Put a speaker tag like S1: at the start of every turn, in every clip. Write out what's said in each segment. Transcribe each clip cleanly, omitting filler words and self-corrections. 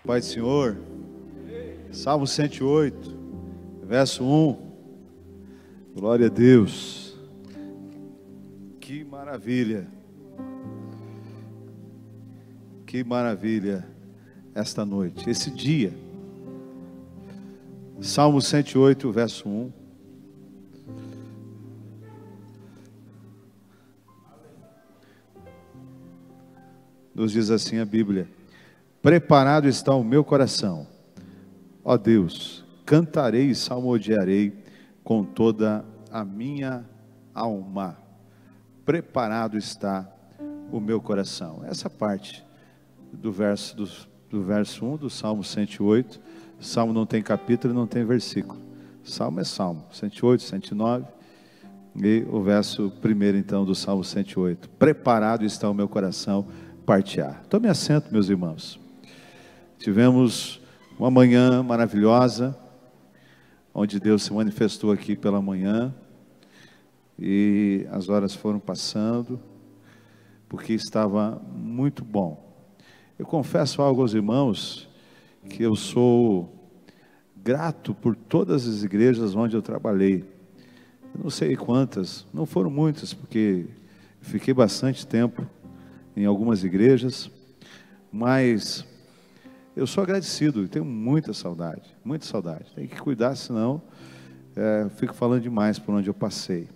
S1: Pai do Senhor. Salmo 108, verso 1. Glória a Deus. Que maravilha. Que maravilha esta noite, esse dia. Salmo 108, verso 1. Nos diz assim a Bíblia: preparado está o meu coração, ó Deus, cantarei e salmodiarei com toda a minha alma. Preparado está o meu coração. Essa parte do verso 1 do Salmo 108. Salmo não tem capítulo e não tem versículo. Salmo é Salmo 108, 109 e o verso 1 então do Salmo 108. Preparado está o meu coração, partear. Tome assento, meus irmãos. Tivemos uma manhã maravilhosa, onde Deus se manifestou aqui pela manhã, e as horas foram passando, porque estava muito bom. Eu confesso algo aos irmãos, que eu sou grato por todas as igrejas onde eu trabalhei. Eu não sei quantas, não foram muitas, porque fiquei bastante tempo em algumas igrejas, mas eu sou agradecido, tenho muita saudade, tem que cuidar, senão fico falando demais por onde eu passei.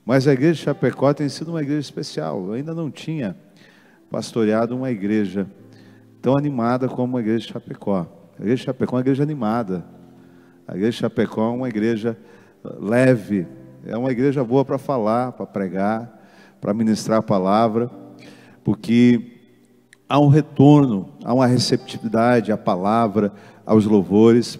S1: Mas a igreja de Chapecó tem sido uma igreja especial. Eu ainda não tinha pastoreado uma igreja tão animada como a igreja de Chapecó. A igreja de Chapecó é uma igreja animada, a igreja de Chapecó é uma igreja leve, é uma igreja boa para falar, para pregar, para ministrar a palavra, porque há um retorno, há uma receptividade à palavra, aos louvores.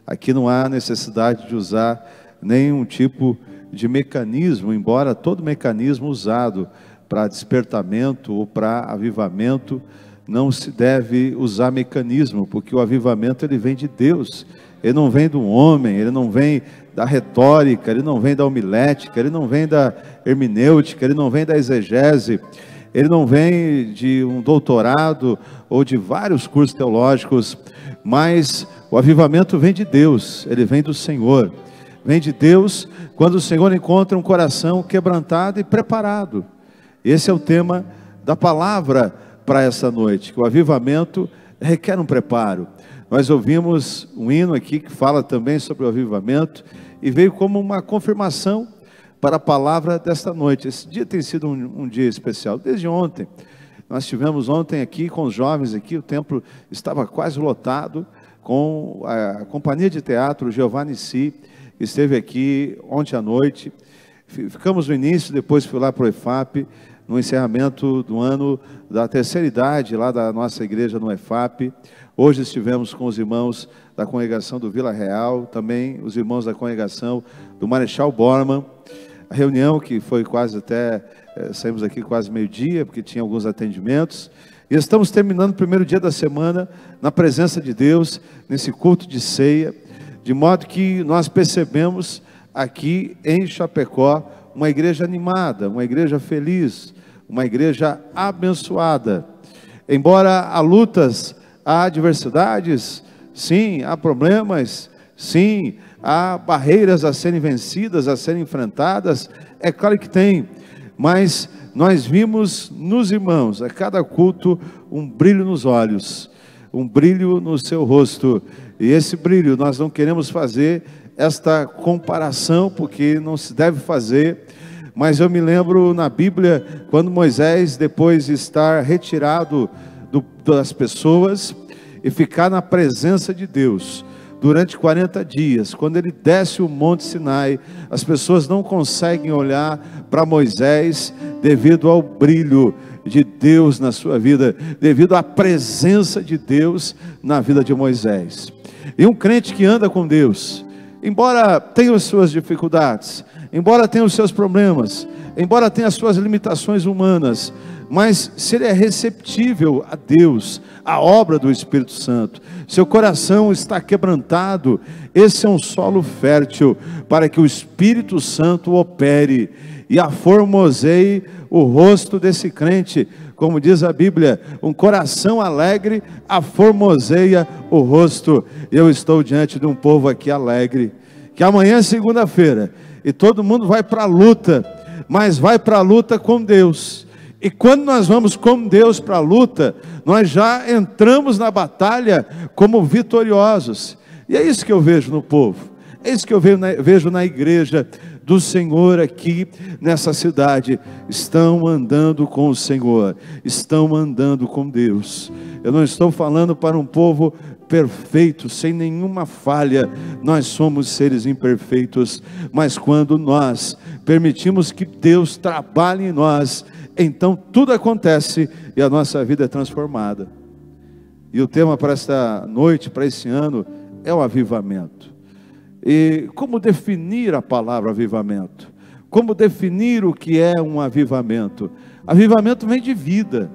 S1: Aqui não há necessidade de usar nenhum tipo de mecanismo, embora todo mecanismo usado para despertamento ou para avivamento, não se deve usar mecanismo, porque o avivamento ele vem de Deus, ele não vem do homem, ele não vem da retórica, ele não vem da homilética, ele não vem da hermenêutica, ele não vem da exegese, ele não vem de um doutorado ou de vários cursos teológicos, mas o avivamento vem de Deus, ele vem do Senhor. Vem de Deus quando o Senhor encontra um coração quebrantado e preparado. Esse é o tema da palavra para essa noite, que o avivamento requer um preparo. Nós ouvimos um hino aqui que fala também sobre o avivamento e veio como uma confirmação para a palavra desta noite. Esse dia tem sido um dia especial, desde ontem. Nós tivemos ontem aqui com os jovens aqui, o templo estava quase lotado, com a companhia de teatro Giovanni Si, que esteve aqui ontem à noite. Ficamos no início, depois fui lá para o EFAP, no encerramento do ano da terceira idade, lá da nossa igreja no EFAP. Hoje estivemos com os irmãos da congregação do Vila Real, também os irmãos da congregação do Marechal Bormann. A reunião que foi quase até, saímos aqui quase meio-dia, porque tinha alguns atendimentos. E estamos terminando o primeiro dia da semana na presença de Deus, nesse culto de ceia, de modo que nós percebemos aqui em Chapecó uma igreja animada, uma igreja feliz, uma igreja abençoada. Embora há lutas, há adversidades, sim, há problemas, sim, há barreiras a serem vencidas, a serem enfrentadas, é claro que tem, mas nós vimos nos irmãos, a cada culto, um brilho nos olhos, um brilho no seu rosto, e esse brilho nós não queremos fazer esta comparação, porque não se deve fazer, mas eu me lembro na Bíblia, quando Moisés, depois de estar retirado das pessoas, e ficar na presença de Deus, durante 40 dias, quando ele desce o Monte Sinai, as pessoas não conseguem olhar para Moisés, devido ao brilho de Deus na sua vida, devido à presença de Deus na vida de Moisés. E um crente que anda com Deus, embora tenha as suas dificuldades, embora tenha os seus problemas, embora tenha as suas limitações humanas, mas se ele é receptível a Deus, a obra do Espírito Santo, seu coração está quebrantado, esse é um solo fértil para que o Espírito Santo opere e aformoseie o rosto desse crente Como diz a Bíblia, um coração alegre aformoseia o rosto. Eu estou diante de um povo aqui alegre, que amanhã é segunda-feira, e todo mundo vai para a luta, mas vai para a luta com Deus. E quando nós vamos com Deus para a luta, nós já entramos na batalha como vitoriosos. E é isso que eu vejo no povo, é isso que eu vejo na igreja do Senhor aqui nessa cidade. Estão andando com o Senhor, estão andando com Deus. Eu não estou falando para um povo perfeito, sem nenhuma falha. Nós somos seres imperfeitos, mas quando nós permitimos que Deus trabalhe em nós, então tudo acontece e a nossa vida é transformada. E o tema para esta noite, para esse ano, é o avivamento. E como definir a palavra avivamento? Como definir o que é um avivamento? Avivamento vem de vida,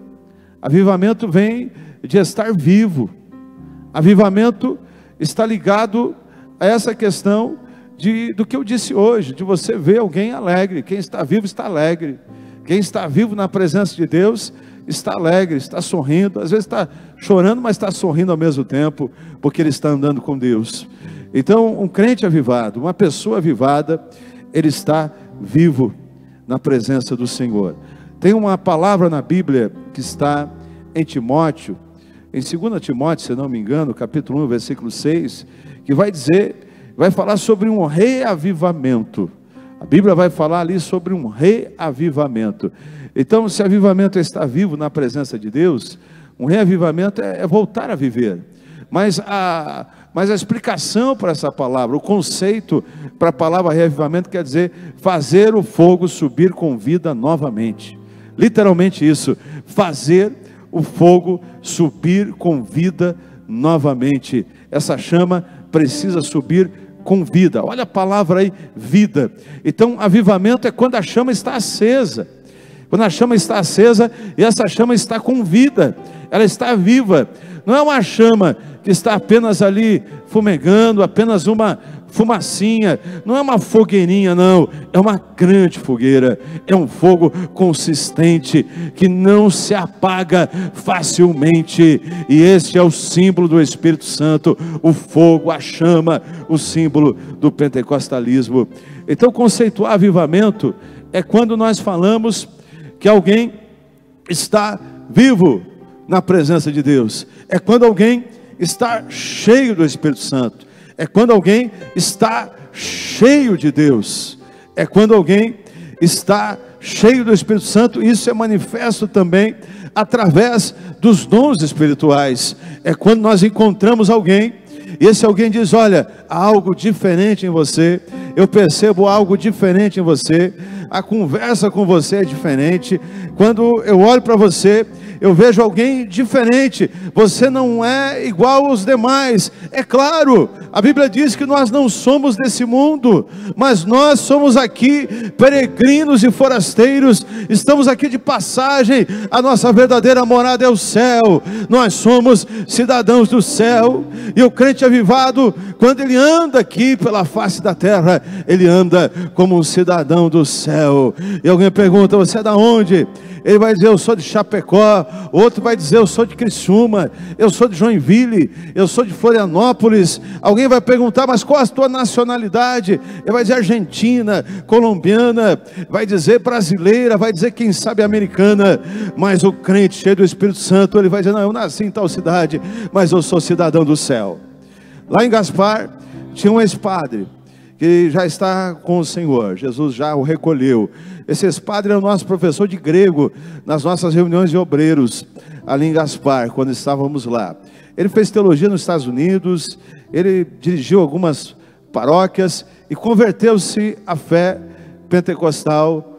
S1: avivamento vem de estar vivo, avivamento está ligado a essa questão do que eu disse hoje, de você ver alguém alegre. Quem está vivo está alegre, quem está vivo na presença de Deus está alegre, está sorrindo, às vezes está chorando, mas está sorrindo ao mesmo tempo, porque ele está andando com Deus. Então, um crente avivado, uma pessoa avivada, ele está vivo na presença do Senhor. Tem uma palavra na Bíblia que está em Timóteo, em 2 Timóteo, se não me engano, capítulo 1, versículo 6, que vai falar sobre um reavivamento. A Bíblia vai falar ali sobre um reavivamento. Então, se avivamento está vivo na presença de Deus, um reavivamento é voltar a viver. Mas a explicação para essa palavra, o conceito para a palavra reavivamento quer dizer fazer o fogo subir com vida novamente. Literalmente isso, fazer o fogo subir com vida novamente. Essa chama precisa subir com vida. Olha a palavra aí, vida. Então, avivamento é quando a chama está acesa. Quando a chama está acesa e essa chama está com vida, ela está viva. Não é uma chama que está apenas ali fumegando, apenas uma fumacinha, não é uma fogueirinha, não, é uma grande fogueira, é um fogo consistente, que não se apaga facilmente, e este é o símbolo do Espírito Santo, o fogo, a chama, o símbolo do pentecostalismo. Então, conceituar avivamento é quando nós falamos que alguém está vivo na presença de Deus, é quando alguém está cheio do Espírito Santo, é quando alguém está cheio de Deus, é quando alguém está cheio do Espírito Santo. Isso é manifesto também através dos dons espirituais. É quando nós encontramos alguém e esse alguém diz: olha, há algo diferente em você, eu percebo algo diferente em você, a conversa com você é diferente, quando eu olho para você, eu vejo alguém diferente, você não é igual aos demais. É claro, a Bíblia diz que nós não somos desse mundo, mas nós somos aqui peregrinos e forasteiros, estamos aqui de passagem, a nossa verdadeira morada é o céu, nós somos cidadãos do céu. E o crente avivado, quando ele anda aqui pela face da terra, ele anda como um cidadão do céu. E alguém pergunta: você é da onde? Ele vai dizer: eu sou de Chapecó. Outro vai dizer: eu sou de Criciúma, eu sou de Joinville, eu sou de Florianópolis. Alguém vai perguntar: mas qual a tua nacionalidade? Ele vai dizer argentina, colombiana, vai dizer brasileira, vai dizer quem sabe americana. Mas o crente cheio do Espírito Santo, ele vai dizer: não, eu nasci em tal cidade, mas eu sou cidadão do céu. Lá em Gaspar tinha um ex-padre que já está com o Senhor, Jesus já o recolheu. Esse ex-padre é o nosso professor de grego nas nossas reuniões de obreiros ali em Gaspar, quando estávamos lá. Ele fez teologia nos Estados Unidos, ele dirigiu algumas paróquias e converteu-se à fé pentecostal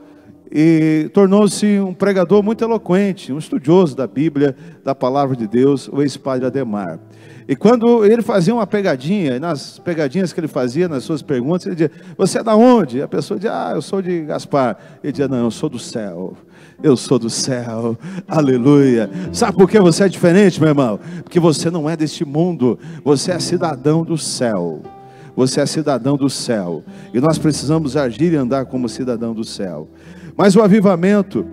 S1: e tornou-se um pregador muito eloquente, um estudioso da Bíblia, da palavra de Deus, o ex-padre Ademar. E quando ele fazia uma pegadinha, nas pegadinhas que ele fazia, nas suas perguntas, ele dizia: você é da onde? A pessoa dizia: eu sou de Gaspar. Ele dizia: não, eu sou do céu, eu sou do céu, aleluia. Sabe por que você é diferente, meu irmão? Porque você não é deste mundo, você é cidadão do céu. Você é cidadão do céu, e nós precisamos agir e andar como cidadão do céu. Mas o avivamento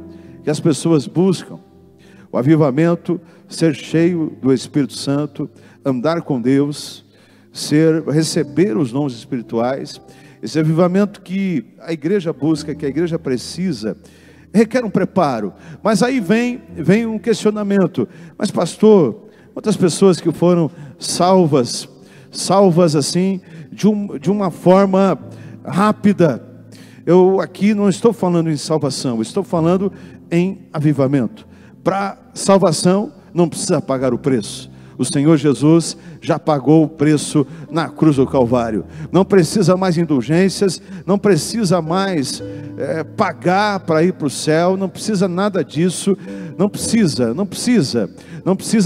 S1: que as pessoas buscam O avivamento, ser cheio do Espírito Santo, andar com Deus, receber os dons espirituais. Esse avivamento que a igreja busca, que a igreja precisa, requer um preparo. Mas aí vem um questionamento: mas pastor, quantas pessoas que foram salvas assim, de uma forma rápida? Eu aqui não estou falando em salvação, estou falando em avivamento. Para salvação não precisa pagar o preço. O Senhor Jesus já pagou o preço na cruz do Calvário. Não precisa mais indulgências, não precisa mais pagar para ir para o céu, não precisa nada disso. Não precisa,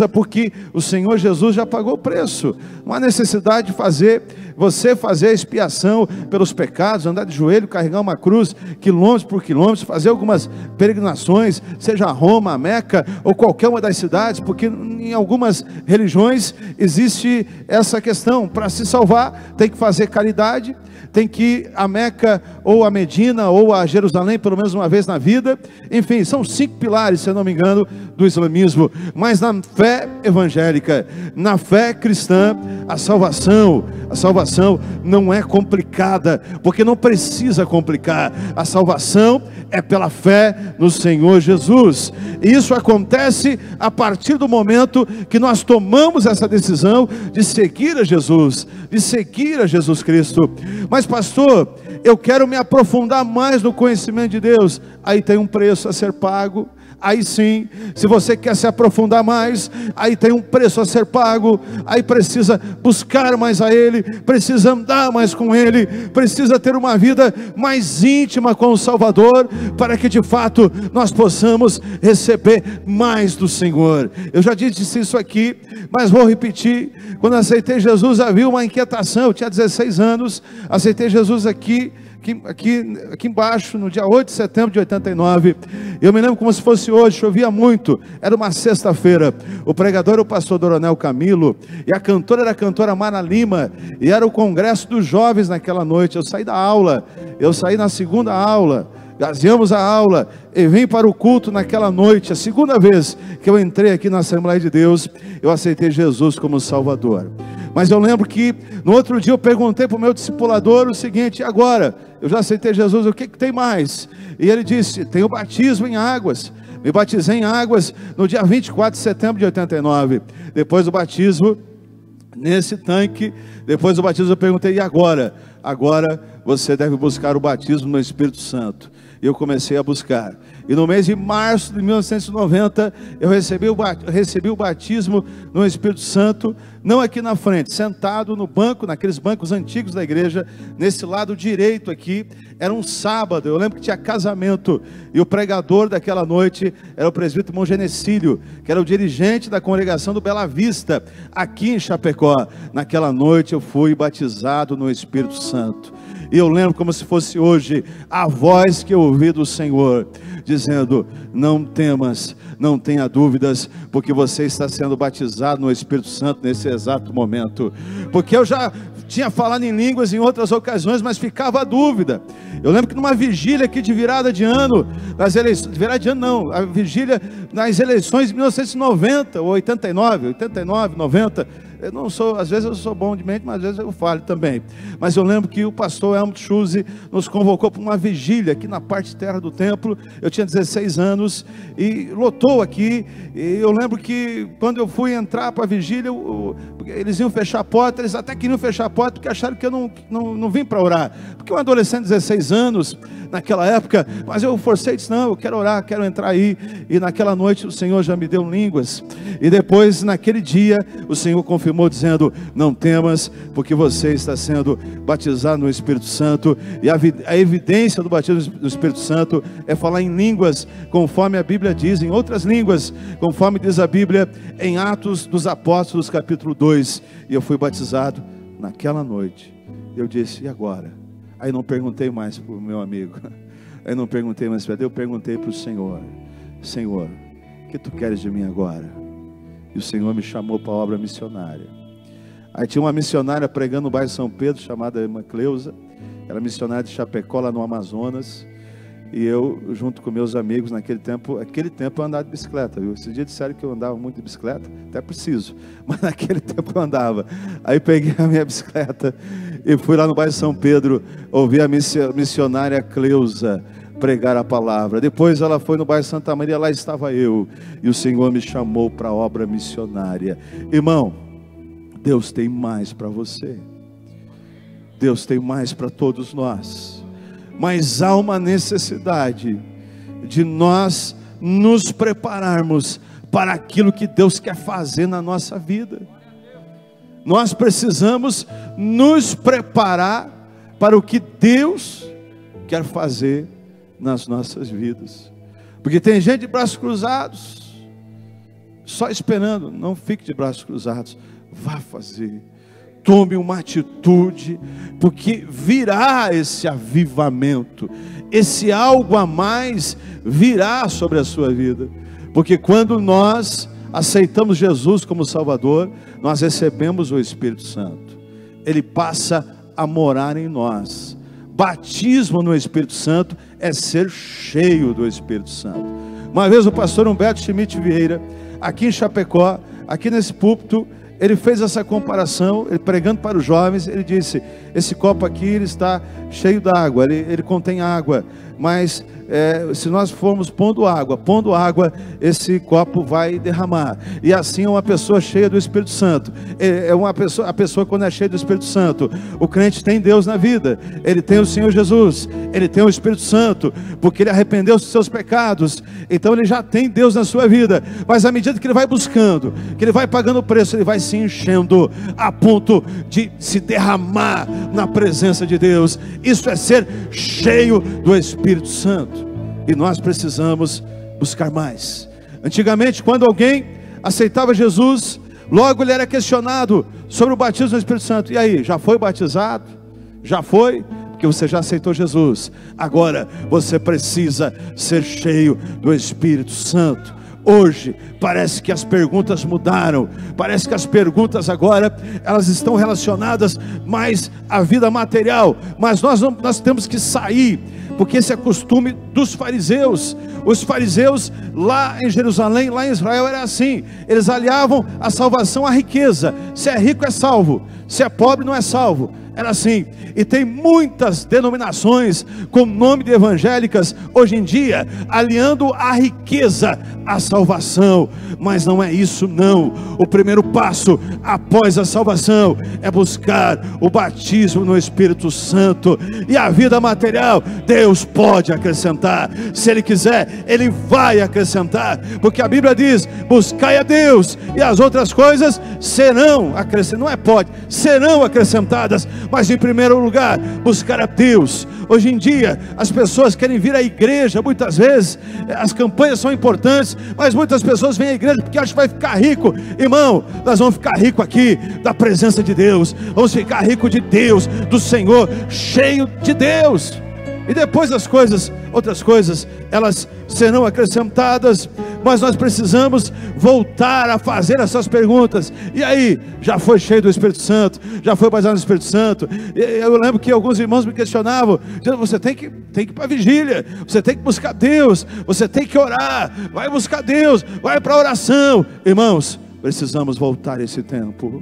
S1: porque o Senhor Jesus já pagou o preço. Não há necessidade de você fazer a expiação pelos pecados, andar de joelho, carregar uma cruz, quilômetros por quilômetros, fazer algumas peregrinações, seja a Roma, a Meca, ou qualquer uma das cidades, porque em algumas religiões existe essa questão: para se salvar tem que fazer caridade, tem que ir a Meca, ou a Medina, ou a Jerusalém, pelo menos uma vez na vida. Enfim, são 5 pilares, se eu não me engano, do islamismo. Mas na fé evangélica, na fé cristã, a salvação não é complicada, porque não precisa complicar. A salvação é pela fé no Senhor Jesus. E isso acontece a partir do momento que nós tomamos essa decisão de seguir a Jesus, de seguir a Jesus Cristo. Mas pastor, eu quero me aprofundar mais no conhecimento de Deus. Aí tem um preço a ser pago. Aí sim, se você quer se aprofundar mais, aí tem um preço a ser pago. Aí precisa buscar mais a Ele, precisa andar mais com Ele, precisa ter uma vida mais íntima com o Salvador, para que de fato nós possamos receber mais do Senhor. Eu já disse isso aqui, mas vou repetir. Quando aceitei Jesus, havia uma inquietação. Eu tinha 16 anos, aceitei Jesus aqui embaixo, no dia 8 de setembro de 89, eu me lembro como se fosse hoje, chovia muito, era uma sexta-feira, o pregador era o pastor Doronel Camilo, e a cantora era a cantora Mara Lima, e era o congresso dos jovens naquela noite. Eu saí da aula, eu saí na segunda aula, gazeamos a aula, e vim para o culto naquela noite. A segunda vez que eu entrei aqui na Assembleia de Deus, eu aceitei Jesus como Salvador. Mas eu lembro que no outro dia eu perguntei para o meu discipulador o seguinte: agora, eu já aceitei Jesus, o que tem mais? E ele disse: tem o batismo em águas. Me batizei em águas no dia 24 de setembro de 89. Depois do batismo, nesse tanque, depois do batismo eu perguntei: e agora? Agora você deve buscar o batismo no Espírito Santo. E eu comecei a buscar. E no mês de março de 1990, eu recebi o batismo no Espírito Santo, não aqui na frente, sentado no banco, naqueles bancos antigos da igreja, nesse lado direito aqui. Era um sábado, eu lembro que tinha casamento, e o pregador daquela noite era o presbítero irmão Genecílio, que era o dirigente da congregação do Bela Vista, aqui em Chapecó. Naquela noite eu fui batizado no Espírito Santo. E eu lembro como se fosse hoje a voz que eu ouvi do Senhor, dizendo: não temas, não tenha dúvidas, porque você está sendo batizado no Espírito Santo nesse exato momento. Porque eu já tinha falado em línguas em outras ocasiões, mas ficava a dúvida. Eu lembro que numa vigília aqui de virada de ano, a vigília nas eleições de 1990, ou 89, 90, eu não sou, às vezes eu sou bom de mente, mas às vezes eu falho também. Mas eu lembro que o pastor Helmut Schulze nos convocou para uma vigília aqui na parte terra do templo. Eu tinha 16 anos e lotou aqui. E eu lembro que quando eu fui entrar para a vigília, eles iam fechar a porta. Eles até queriam fechar a porta porque acharam que eu não vim para orar, porque um adolescente de 16 anos naquela época. Mas eu forcei e disse: não, eu quero orar, quero entrar aí. E naquela noite o Senhor já me deu línguas. E depois, naquele dia, o Senhor confirmou dizendo: não temas, porque você está sendo batizado no Espírito Santo. E a evidência do batismo do Espírito Santo é falar em línguas, conforme a Bíblia diz, em outras línguas, conforme diz a Bíblia em Atos dos Apóstolos capítulo 2. E eu fui batizado naquela noite. Eu disse: e agora? Aí não perguntei mais para o meu amigo, aí não perguntei mais para Deus, eu perguntei para o Senhor: Senhor, o que tu queres de mim agora? E o Senhor me chamou para a obra missionária. Aí tinha uma missionária pregando no bairro São Pedro, chamada irmã Cleusa. Era missionária de Chapecó, lá no Amazonas. E eu, junto com meus amigos, aquele tempo eu andava de bicicleta, viu? Esse dia disseram que eu andava muito de bicicleta, até preciso, mas naquele tempo eu andava. Aí peguei a minha bicicleta e fui lá no bairro São Pedro, ouvir a missionária Cleusa pregar a palavra. Depois ela foi no bairro Santa Maria, lá estava eu, e o Senhor me chamou para a obra missionária. Irmão, Deus tem mais para você. Deus tem mais para todos nós. Mas há uma necessidade de nós nos prepararmos para aquilo que Deus quer fazer na nossa vida. Nós precisamos nos preparar para o que Deus quer fazer nas nossas vidas. Porque tem gente de braços cruzados, só esperando. Não fique de braços cruzados, vá fazer. Tome uma atitude, porque virá esse avivamento, esse algo a mais virá sobre a sua vida. Porque quando nós aceitamos Jesus como Salvador, nós recebemos o Espírito Santo. Ele passa a morar em nós. Batismo no Espírito Santo é ser cheio do Espírito Santo. Uma vez o pastor Humberto Schmidt Vieira, aqui em Chapecó, aqui nesse púlpito, ele fez essa comparação, ele pregando para os jovens, ele disse: esse copo aqui ele está cheio d'água, ele contém água, mas se nós formos pondo água, esse copo vai derramar. E assim é uma pessoa cheia do Espírito Santo. A pessoa quando é cheia do Espírito Santo, o crente tem Deus na vida, ele tem o Senhor Jesus, ele tem o Espírito Santo, porque ele arrependeu dos seus pecados, então ele já tem Deus na sua vida. Mas à medida que ele vai buscando, que ele vai pagando o preço, ele vai se enchendo a ponto de se derramar na presença de Deus. Isso é ser cheio do Espírito Santo. E nós precisamos buscar mais. Antigamente, quando alguém aceitava Jesus, logo ele era questionado sobre o batismo no Espírito Santo. E aí, já foi batizado? Já foi? Porque você já aceitou Jesus. Agora você precisa ser cheio do Espírito Santo. Hoje, parece que as perguntas mudaram. Parece que as perguntas agora, elas estão relacionadas mais à vida material. Mas nós temos que sair, porque esse é costume dos fariseus. Os fariseus lá em Jerusalém, lá em Israel, era assim. Eles aliavam a salvação à riqueza. Se é rico é salvo, se é pobre não é salvo. Era assim. E tem muitas denominações com nome de evangélicas hoje em dia, aliando a riqueza à salvação. Mas não é isso não. O primeiro passo após a salvação é buscar o batismo no Espírito Santo. E a vida material, Deus pode acrescentar. Se Ele quiser, Ele vai acrescentar. Porque a Bíblia diz: buscai a Deus, e as outras coisas serão acrescentadas. Não é pode, serão acrescentadas. Mas em primeiro lugar, buscar a Deus. Hoje em dia, as pessoas querem vir à igreja. Muitas vezes, as campanhas são importantes, mas muitas pessoas vêm à igreja porque acham que vai ficar rico. Irmão, nós vamos ficar rico aqui da presença de Deus. Vamos ficar rico de Deus, do Senhor, cheio de Deus. E depois outras coisas, elas serão acrescentadas. Mas nós precisamos voltar a fazer essas perguntas. E aí, já foi cheio do Espírito Santo? Já foi batizado no Espírito Santo? Eu lembro que alguns irmãos me questionavam, dizendo: você tem que ir para a vigília, você tem que buscar Deus, você tem que orar, vai buscar Deus, vai para a oração. Irmãos, precisamos voltar a esse tempo.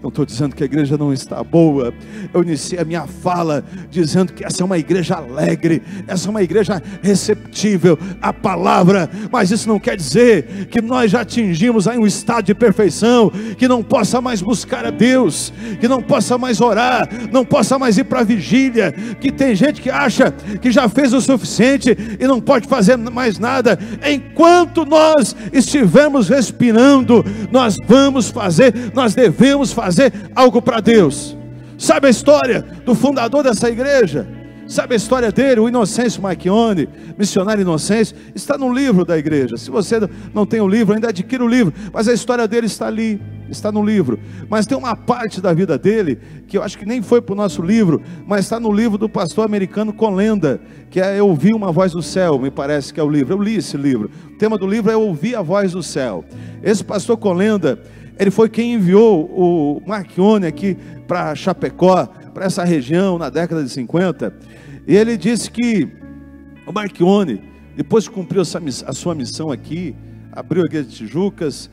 S1: Não estou dizendo que a igreja não está boa. Eu iniciei a minha fala dizendo que essa é uma igreja alegre, essa é uma igreja receptível à palavra. Mas isso não quer dizer que nós já atingimos aí um estado de perfeição, que não possa mais buscar a Deus, que não possa mais orar, não possa mais ir para a vigília. Que tem gente que acha que já fez o suficiente e não pode fazer mais nada. Enquanto nós estivermos respirando, nós devemos fazer algo para Deus. Sabe a história do fundador dessa igreja? Sabe a história dele? O Inocêncio Marchione, missionário Inocêncio, está no livro da igreja. Se você não tem o livro, ainda adquira o livro, mas a história dele está ali, está no livro. Mas tem uma parte da vida dele que eu acho que nem foi para o nosso livro, mas está no livro do pastor americano Colenda, que é Eu Ouvi Uma Voz do Céu, me parece que é o livro. Eu li esse livro. O tema do livro é Eu Ouvi a Voz do Céu. Esse pastor Colenda, ele foi quem enviou o Marchione aqui para Chapecó, para essa região, na década de 50. E ele disse que O Marchione, depois que cumpriu a sua missão aqui, abriu a igreja de Tijucas,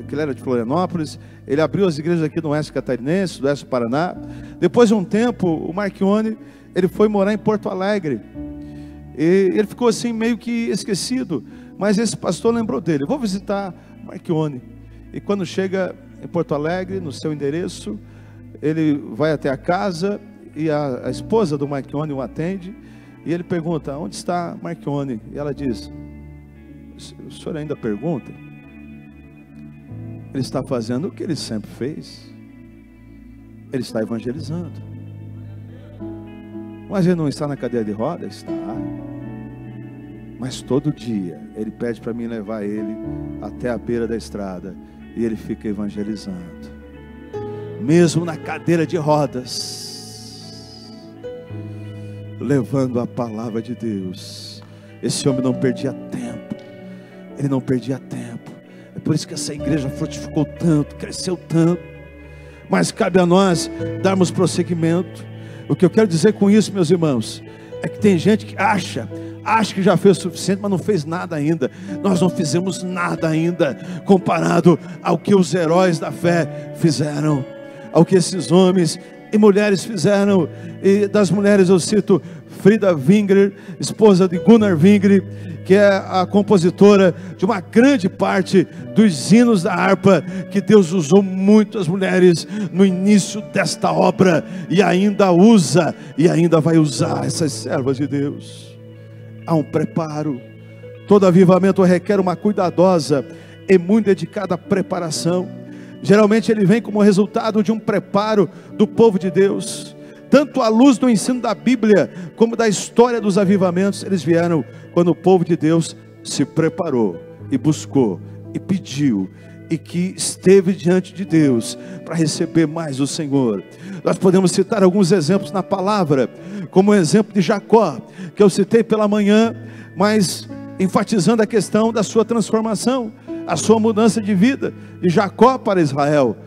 S1: que ele era de Florianópolis, ele abriu as igrejas aqui no Oeste Catarinense, do Oeste do Paraná. Depois de um tempo, o Marchione, ele foi morar em Porto Alegre, e ele ficou assim meio que esquecido, mas esse pastor lembrou dele. Vou visitar Marchione. E quando chega em Porto Alegre, no seu endereço, ele vai até a casa, e a esposa do Marchione o atende, e ele pergunta: onde está Marchione? E ela diz: o senhor ainda pergunta? Ele está fazendo o que ele sempre fez. Ele está evangelizando. Mas ele não está na cadeira de rodas? Está. Mas todo dia ele pede para mim levar ele até a beira da estrada, e ele fica evangelizando, mesmo na cadeira de rodas, levando a palavra de Deus. Esse homem não perdia tempo. Ele não perdia tempo. É por isso que essa igreja frutificou tanto, cresceu tanto. Mas cabe a nós darmos prosseguimento. O que eu quero dizer com isso, meus irmãos, é que tem gente que acha que já fez o suficiente, mas não fez nada ainda. Nós não fizemos nada ainda comparado ao que os heróis da fé fizeram, ao que esses homens e mulheres fizeram. E das mulheres eu cito Frida Wingre, esposa de Gunnar Wingre, que é a compositora de uma grande parte dos hinos da harpa, que Deus usou muito as mulheres no início desta obra, e ainda usa, e ainda vai usar essas servas de Deus. Há um preparo. Todo avivamento requer uma cuidadosa e muito dedicada preparação. Geralmente ele vem como resultado de um preparo do povo de Deus. Tanto à luz do ensino da Bíblia, como da história dos avivamentos, eles vieram quando o povo de Deus se preparou, e buscou, e pediu, e que esteve diante de Deus, para receber mais do Senhor. Nós podemos citar alguns exemplos na palavra, como o exemplo de Jacó, que eu citei pela manhã, mas enfatizando a questão da sua transformação, a sua mudança de vida, de Jacó para Israel,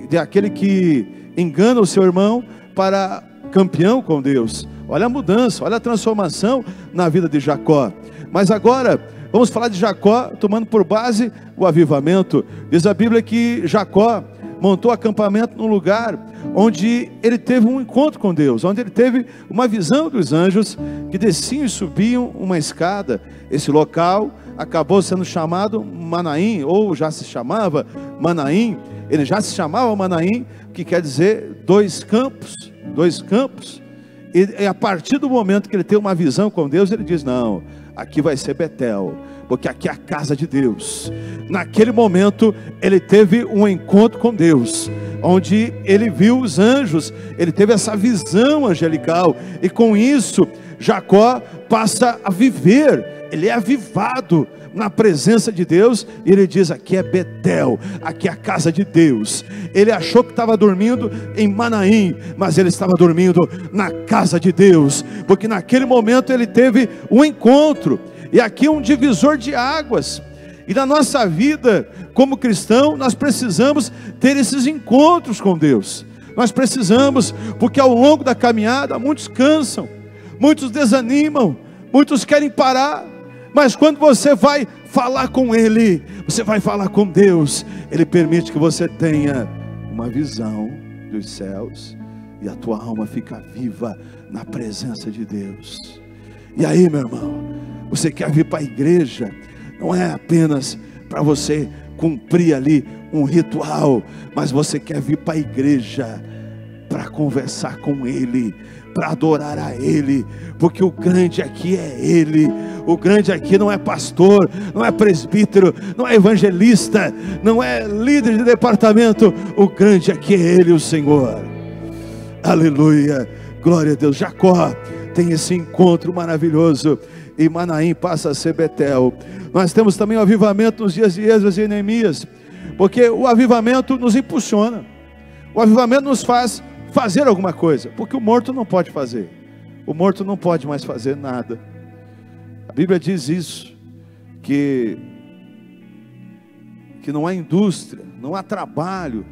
S1: de aquele que engana o seu irmão, para campeão com Deus. Olha a mudança, olha a transformação na vida de Jacó. Mas agora vamos falar de Jacó, tomando por base o avivamento. Diz a Bíblia que Jacó montou acampamento num lugar onde ele teve um encontro com Deus, onde ele teve uma visão dos anjos que desciam e subiam uma escada. Esse local acabou sendo chamado Manaim, ou já se chamava Manaim. Ele já se chamava Manaim, que quer dizer dois campos. E a partir do momento que ele tem uma visão com Deus, ele diz: não, aqui vai ser Betel, porque aqui é a casa de Deus. Naquele momento ele teve um encontro com Deus, onde ele viu os anjos, ele teve essa visão angelical, e com isso Jacó passa a viver, ele é avivado na presença de Deus, e ele diz: aqui é Betel, aqui é a casa de Deus. Ele achou que estava dormindo em Manaim, mas ele estava dormindo na casa de Deus, porque naquele momento ele teve um encontro. E aqui um divisor de águas. E na nossa vida como cristão, nós precisamos ter esses encontros com Deus. Nós precisamos, porque ao longo da caminhada muitos cansam, muitos desanimam, muitos querem parar. Mas quando você vai falar com Ele, você vai falar com Deus, Ele permite que você tenha uma visão dos céus, e a tua alma fica viva na presença de Deus. E aí, meu irmão, você quer vir para a igreja, não é apenas para você cumprir ali um ritual, mas você quer vir para a igreja para conversar com Ele, para adorar a Ele, porque o grande aqui é Ele. O grande aqui não é pastor, não é presbítero, não é evangelista, não é líder de departamento. O grande aqui é Ele, o Senhor. Aleluia, glória a Deus. Jacó tem esse encontro maravilhoso, e Manaim passa a ser Betel. Nós temos também o avivamento nos dias de Esdras e Neemias, porque o avivamento nos impulsiona, o avivamento nos faz fazer alguma coisa, porque o morto não pode fazer, o morto não pode mais fazer nada. A Bíblia diz isso, que não há indústria, não há trabalho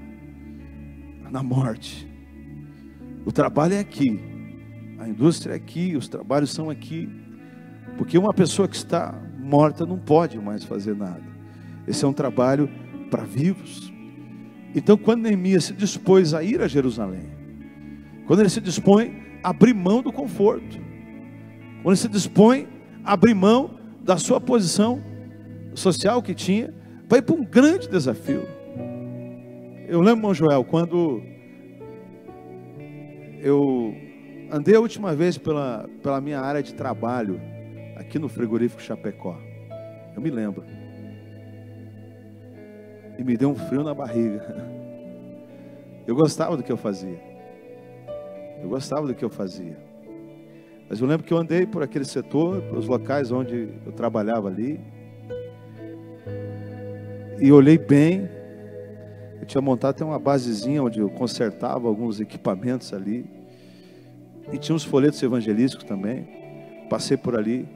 S1: na morte. O trabalho é aqui, A indústria é aqui, os trabalhos são aqui. Porque uma pessoa que está morta não pode mais fazer nada. Esse é um trabalho para vivos. Então, quando Neemias se dispôs a ir a Jerusalém, quando ele se dispõe a abrir mão do conforto, quando ele se dispõe a abrir mão da sua posição social que tinha, vai para um grande desafio. Eu lembro, irmão Joel, quando eu andei a última vez pela minha área de trabalho, aqui no frigorífico Chapecó, eu me lembro, e me deu um frio na barriga. Eu gostava do que eu fazia, mas eu lembro que eu andei por aquele setor, pelos locais onde eu trabalhava ali, e olhei bem. Eu tinha montado até uma basezinha onde eu consertava alguns equipamentos ali, e tinha uns folhetos evangelísticos também. Passei por ali,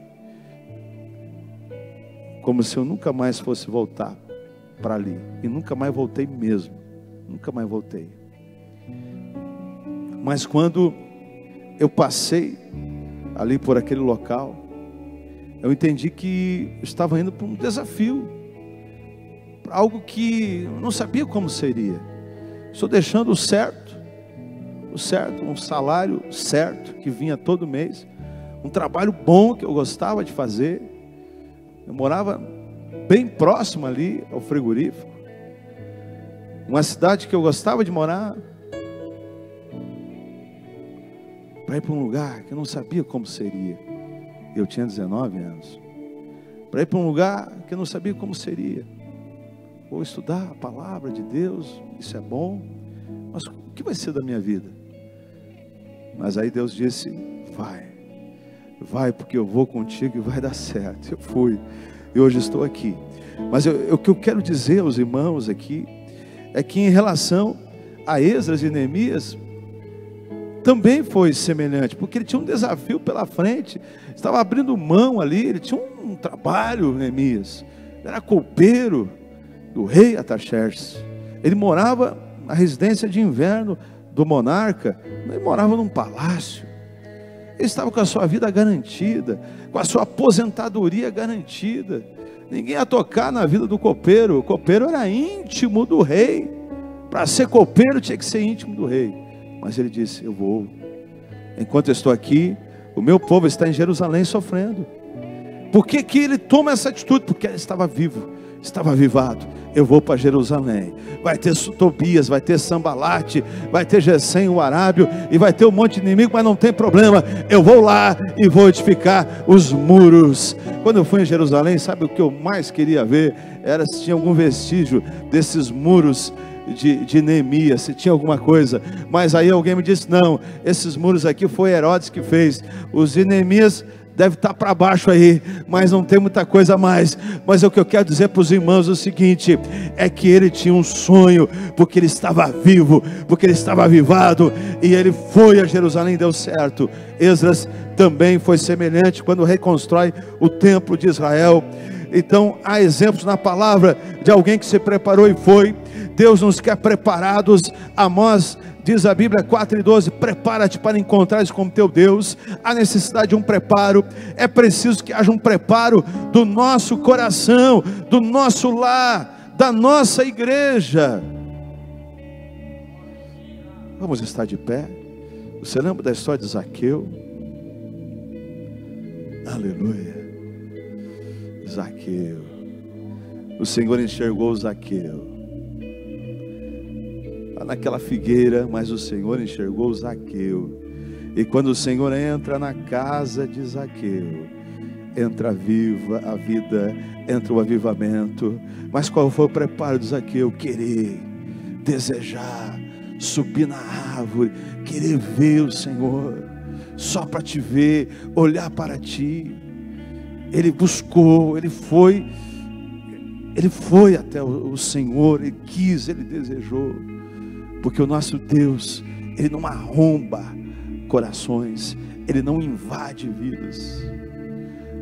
S1: como se eu nunca mais fosse voltar para ali, e nunca mais voltei mesmo, nunca mais voltei. Mas quando eu passei ali por aquele local, eu entendi que estava indo para um desafio, para algo que eu não sabia como seria. Estou deixando o certo, um salário certo que vinha todo mês, um trabalho bom que eu gostava de fazer. Eu morava bem próximo ali ao frigorífico, uma cidade que eu gostava de morar, para ir para um lugar que eu não sabia como seria. Eu tinha 19 anos. Para ir para um lugar que eu não sabia como seria. Vou estudar a palavra de Deus, isso é bom, mas o que vai ser da minha vida? Mas aí Deus disse: vai, porque eu vou contigo e vai dar certo. Eu fui, e hoje estou aqui. Mas o que eu quero dizer aos irmãos aqui, é que em relação a Esdras e Neemias, também foi semelhante, porque ele tinha um desafio pela frente, estava abrindo mão ali, ele tinha um trabalho, Neemias, era copeiro do rei Artaxerxes, ele morava na residência de inverno do monarca, ele morava num palácio, ele estava com a sua vida garantida, com a sua aposentadoria garantida, ninguém ia tocar na vida do copeiro. O copeiro era íntimo do rei, para ser copeiro tinha que ser íntimo do rei. Mas ele disse: eu vou, enquanto eu estou aqui, o meu povo está em Jerusalém sofrendo. Por que que ele toma essa atitude? Porque ele estava vivo, estava avivado. Eu vou para Jerusalém, vai ter Tobias, vai ter Sambalate, vai ter Gesem o arábio, e vai ter um monte de inimigo, mas não tem problema, eu vou lá e vou edificar os muros. Quando eu fui em Jerusalém, sabe o que eu mais queria ver? Era se tinha algum vestígio desses muros de Neemias, se tinha alguma coisa. Mas aí alguém me disse: não, esses muros aqui foi Herodes que fez, os de Neemias deve estar para baixo aí, mas não tem muita coisa a mais. Mas o que eu quero dizer para os irmãos é o seguinte, é que ele tinha um sonho, porque ele estava vivo, porque ele estava avivado, e ele foi a Jerusalém, deu certo. Esdras também foi semelhante quando reconstrói o templo de Israel. Então há exemplos na palavra de alguém que se preparou e foi. Deus nos quer preparados. Amós, diz a Bíblia 4:12, prepara-te para encontrares com teu Deus. Há necessidade de um preparo, é preciso que haja um preparo do nosso coração, do nosso lar, da nossa igreja. Vamos estar de pé. Você lembra da história de Zaqueu? Aleluia. Zaqueu, o Senhor enxergou Zaqueu lá naquela figueira, mas o Senhor enxergou Zaqueu, e quando o Senhor entra na casa de Zaqueu, entra a vida, entra o avivamento. Mas qual foi o preparo de Zaqueu? Querer, desejar, subir na árvore, querer ver o Senhor, só para te ver, olhar para ti. Ele buscou, ele foi até o Senhor, ele quis, ele desejou, porque o nosso Deus, ele não arromba corações, ele não invade vidas.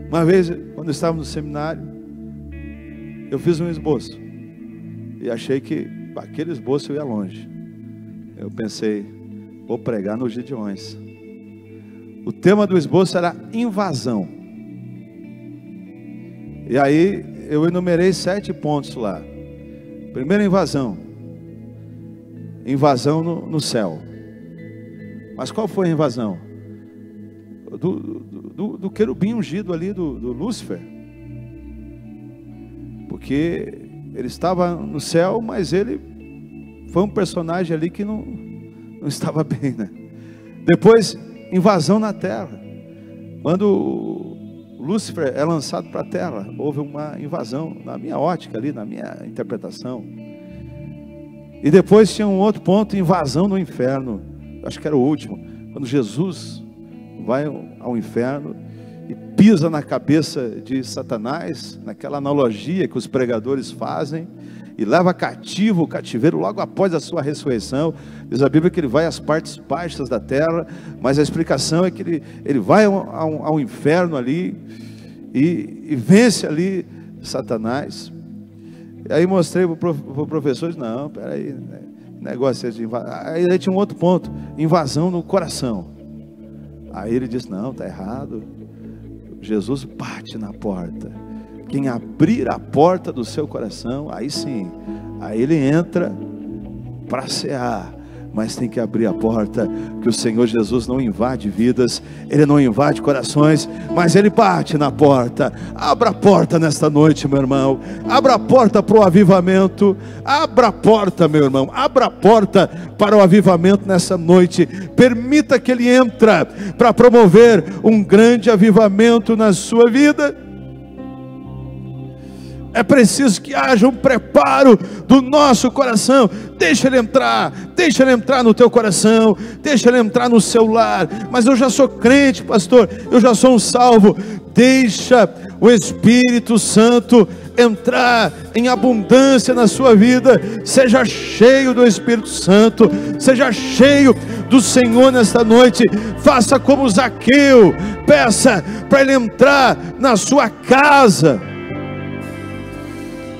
S1: Uma vez, quando eu estava no seminário, eu fiz um esboço, e achei que com aquele esboço eu ia longe. Eu pensei: vou pregar nos Gideões, O tema do esboço era invasão. E aí eu enumerei 7 pontos lá. Primeira invasão. Invasão no céu. Mas qual foi a invasão? Do querubim ungido ali, do Lúcifer. Porque ele estava no céu, mas ele foi um personagem ali que não estava bem, né? Depois, invasão na terra. Quando Lúcifer é lançado para a terra, houve uma invasão, na minha ótica ali, na minha interpretação. E depois tinha um outro ponto, invasão no inferno. Acho que era o último. Quando Jesus vai ao inferno e pisa na cabeça de Satanás, naquela analogia que os pregadores fazem, e leva cativo o cativeiro logo após a sua ressurreição. Diz a Bíblia que ele vai às partes baixas da terra, mas a explicação é que ele vai ao inferno ali e vence ali Satanás. E aí mostrei para o professor, não, peraí, negócio de invasão. Aí tinha um outro ponto, invasão no coração. Aí ele disse, não, está errado. Jesus bate na porta. Quem abrir a porta do seu coração, aí sim, aí ele entra para cear. Mas tem que abrir a porta, que o Senhor Jesus não invade vidas, Ele não invade corações, mas Ele bate na porta. Abra a porta nesta noite, meu irmão. Abra a porta para o avivamento. Abra a porta, meu irmão. Abra a porta para o avivamento nessa noite. Permita que Ele entre para promover um grande avivamento na sua vida. É preciso que haja um preparo do nosso coração. Deixa Ele entrar no teu coração, deixa Ele entrar no seu lar. Mas eu já sou crente, pastor, eu já sou um salvo. Deixa o Espírito Santo entrar em abundância na sua vida. Seja cheio do Espírito Santo, seja cheio do Senhor nesta noite. Faça como Zaqueu, peça para Ele entrar na sua casa.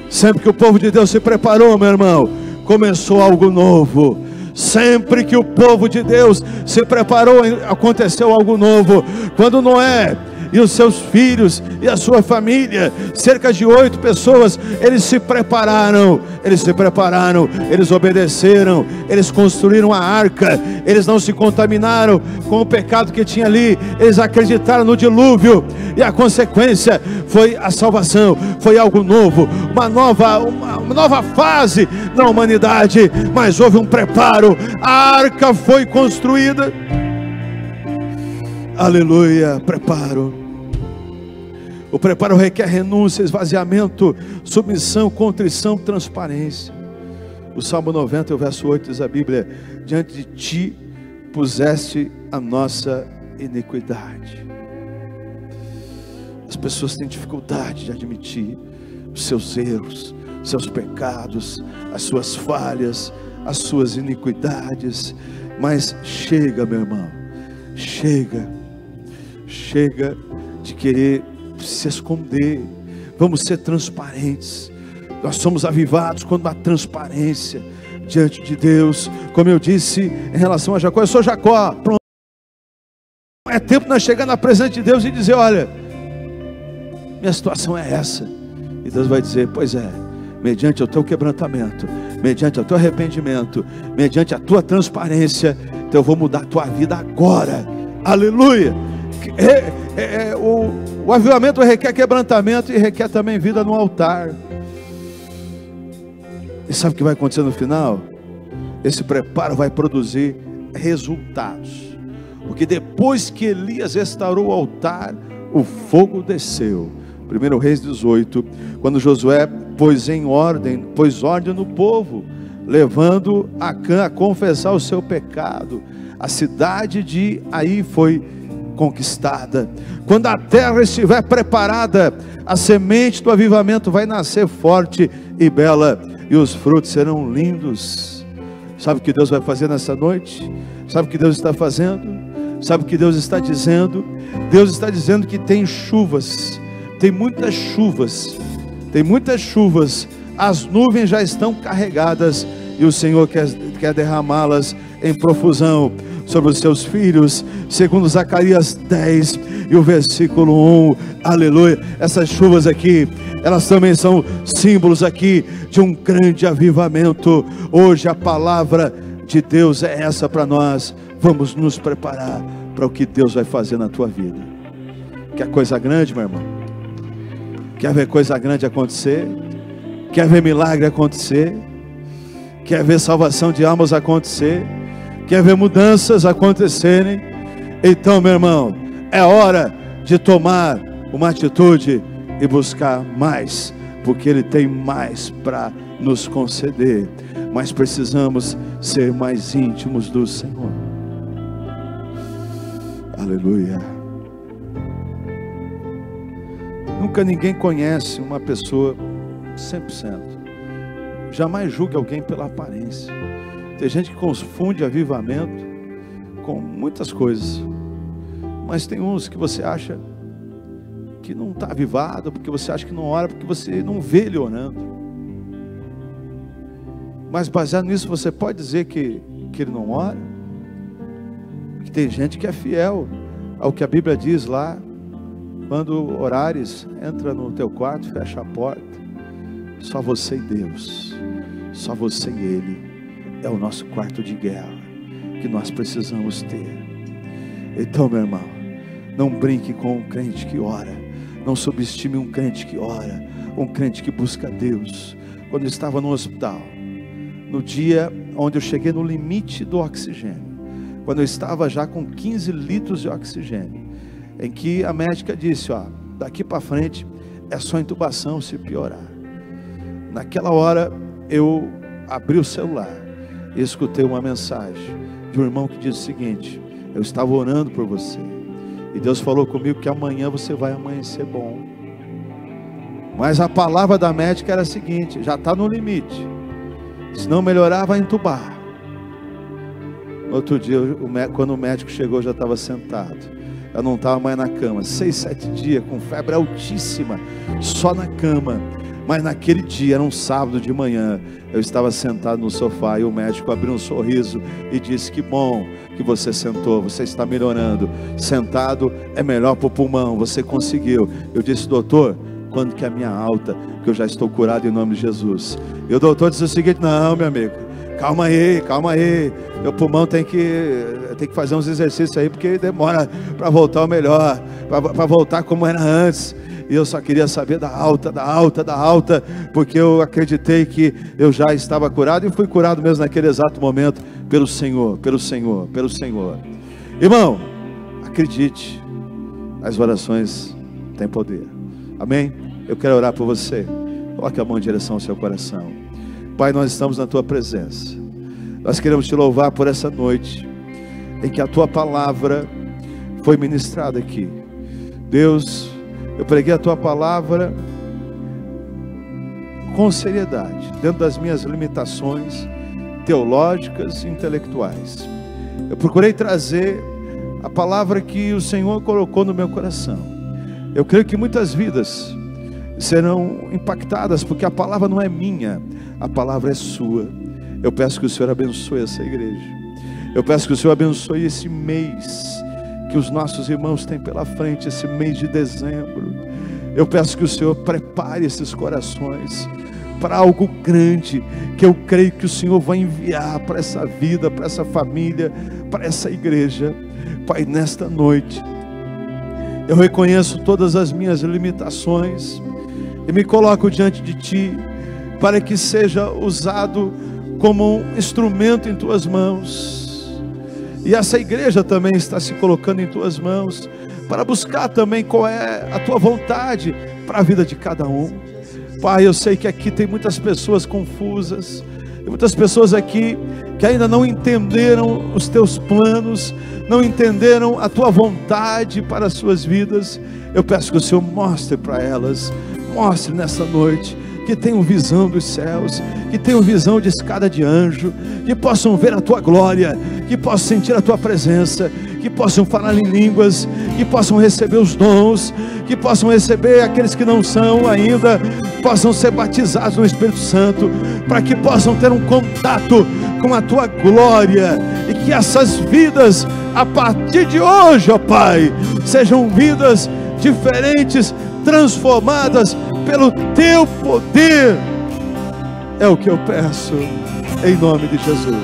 S1: Sempre que o povo de Deus se preparou, meu irmão, começou algo novo. Sempre que o povo de Deus se preparou, aconteceu algo novo. Quando Noé e os seus filhos e a sua família, cerca de 8 pessoas, eles se prepararam, eles obedeceram, eles construíram a arca, eles não se contaminaram com o pecado que tinha ali, eles acreditaram no dilúvio, e a consequência foi a salvação, foi algo novo, uma nova fase na humanidade, mas houve um preparo, a arca foi construída. Aleluia, preparo. O preparo requer renúncia, esvaziamento, submissão, contrição, transparência. O Salmo 90, o verso 8 diz a Bíblia: diante de ti puseste a nossa iniquidade. As pessoas têm dificuldade de admitir os seus erros, seus pecados, as suas falhas, as suas iniquidades. Mas chega, meu irmão, chega de querer se esconder. Vamos ser transparentes. Nós somos avivados quando há transparência diante de Deus. Como eu disse em relação a Jacó, eu sou Jacó, pronto. É tempo de nós chegar na presença de Deus e dizer: olha, minha situação é essa. E Deus vai dizer: pois é, mediante o teu quebrantamento, mediante o teu arrependimento, mediante a tua transparência, então eu vou mudar a tua vida agora. Aleluia. O avivamento requer quebrantamento e requer também vida no altar. E sabe o que vai acontecer no final? Esse preparo vai produzir resultados, porque depois que Elias restaurou o altar, o fogo desceu. 1 Reis 18, quando Josué pôs ordem no povo, levando Acã a confessar o seu pecado, a cidade de Ai foi conquistada. Quando a terra estiver preparada, a semente do avivamento vai nascer forte e bela, e os frutos serão lindos. Sabe o que Deus vai fazer nessa noite? Sabe o que Deus está fazendo? Sabe o que Deus está dizendo? Deus está dizendo que tem chuvas, tem muitas chuvas, as nuvens já estão carregadas, e o Senhor quer derramá-las em profusão sobre os seus filhos, segundo Zacarias 10 e o versículo 1, aleluia. Essas chuvas aqui, elas também são símbolos aqui de um grande avivamento. Hoje a palavra de Deus é essa para nós. Vamos nos preparar para o que Deus vai fazer na tua vida. Quer coisa grande, meu irmão? Quer ver coisa grande acontecer? Quer ver milagre acontecer? Quer ver salvação de almas acontecer? Quer ver mudanças acontecerem? Então, meu irmão, é hora de tomar uma atitude e buscar mais, porque Ele tem mais para nos conceder. Mas precisamos ser mais íntimos do Senhor. Aleluia. Nunca ninguém conhece uma pessoa 100%. Jamais julgue alguém pela aparência. Tem gente que confunde avivamento com muitas coisas. Mas tem uns que você acha que não está avivado, porque você acha que não ora, porque você não vê ele orando. Mas baseado nisso, você pode dizer que ele não ora? Porque tem gente que é fiel ao que a Bíblia diz lá: quando orares, entra no teu quarto, fecha a porta. Só você e Deus, só você e Ele, é o nosso quarto de guerra que nós precisamos ter. Então, meu irmão, não brinque com um crente que ora, não subestime um crente que ora, um crente que busca Deus. Quando eu estava no hospital, no dia onde eu cheguei no limite do oxigênio, quando eu estava já com 15 litros de oxigênio, em que a médica disse: ó, daqui para frente é só intubação se piorar. Naquela hora eu abri o celular e escutei uma mensagem de um irmão que diz o seguinte: eu estava orando por você e Deus falou comigo que amanhã você vai amanhecer bom. Mas a palavra da médica era a seguinte: já está no limite, se não melhorar vai entubar. No outro dia, quando o médico chegou, eu já estava sentado. Eu não estava mais na cama, 6, 7 dias, com febre altíssima, só na cama. Mas naquele dia, era um sábado de manhã, eu estava sentado no sofá e o médico abriu um sorriso e disse: que bom que você sentou, você está melhorando. Sentado é melhor para o pulmão, você conseguiu. Eu disse: doutor, quando que é a minha alta? Porque eu já estou curado em nome de Jesus. E o doutor disse o seguinte: não, meu amigo, calma aí, meu pulmão tem que fazer uns exercícios aí, porque demora para voltar ao melhor, para voltar como era antes. E eu só queria saber da alta, porque eu acreditei que eu já estava curado, e fui curado mesmo naquele exato momento, pelo Senhor. Irmão, acredite, as orações têm poder, amém? Eu quero orar por você. Coloque a mão em direção ao seu coração. Pai, nós estamos na Tua presença, nós queremos Te louvar por essa noite, em que a Tua palavra foi ministrada aqui. Deus, eu preguei a Tua palavra com seriedade, dentro das minhas limitações teológicas e intelectuais. Eu procurei trazer a palavra que o Senhor colocou no meu coração. Eu creio que muitas vidas serão impactadas, porque a palavra não é minha, a palavra é sua. Eu peço que o Senhor abençoe essa igreja. Eu peço que o Senhor abençoe esse mês que os nossos irmãos têm pela frente, esse mês de dezembro. Eu peço que o Senhor prepare esses corações para algo grande, que eu creio que o Senhor vai enviar para essa vida, para essa família, para essa igreja. Pai, nesta noite, eu reconheço todas as minhas limitações e me coloco diante de Ti, para que seja usado como um instrumento em Tuas mãos. E essa igreja também está se colocando em Tuas mãos, para buscar também qual é a Tua vontade para a vida de cada um. Pai, eu sei que aqui tem muitas pessoas confusas, tem muitas pessoas aqui que ainda não entenderam os Teus planos, não entenderam a Tua vontade para as suas vidas. Eu peço que o Senhor mostre para elas, mostre nessa noite, que tenham visão dos céus, que tenham visão de escada de anjo, que possam ver a Tua glória, que possam sentir a Tua presença, que possam falar em línguas, que possam receber os dons, que possam receber aqueles que não são ainda, possam ser batizados no Espírito Santo, para que possam ter um contato com a Tua glória, e que essas vidas, a partir de hoje, ó Pai, sejam vidas diferentes, transformadas pelo Teu poder. É o que eu peço, em nome de Jesus.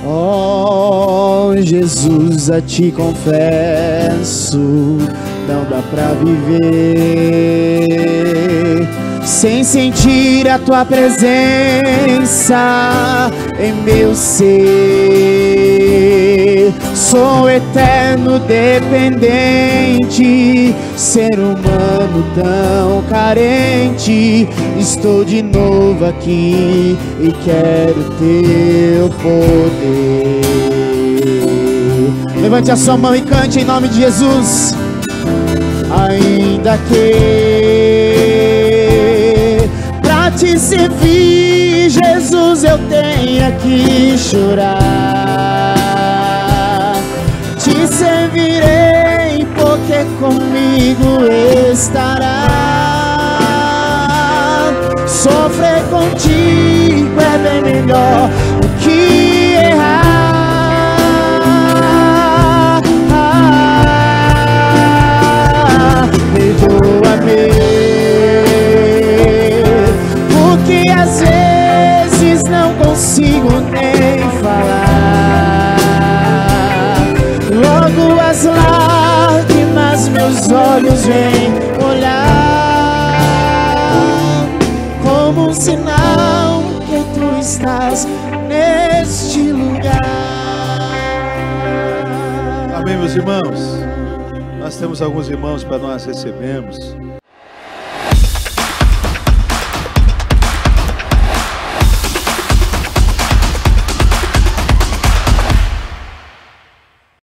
S2: Oh Jesus, a Ti confesso, não dá pra viver sem sentir a Tua presença em meu ser. Sou eterno dependente, ser humano tão carente. Estou de novo aqui e quero Teu poder. Levante a sua mão e cante em nome de Jesus. Ainda que pra Te servir, Jesus, eu tenha que chorar, Te servirei porque comigo estará. Sofrer contigo é bem melhor do que errar. Perdoa-me, porque às vezes não consigo nem falar. Logo as lágrimas meus olhos vêm olhar, como um sinal que Tu estás neste lugar.
S1: Amém, meus irmãos. Nós temos alguns irmãos para nós recebermos.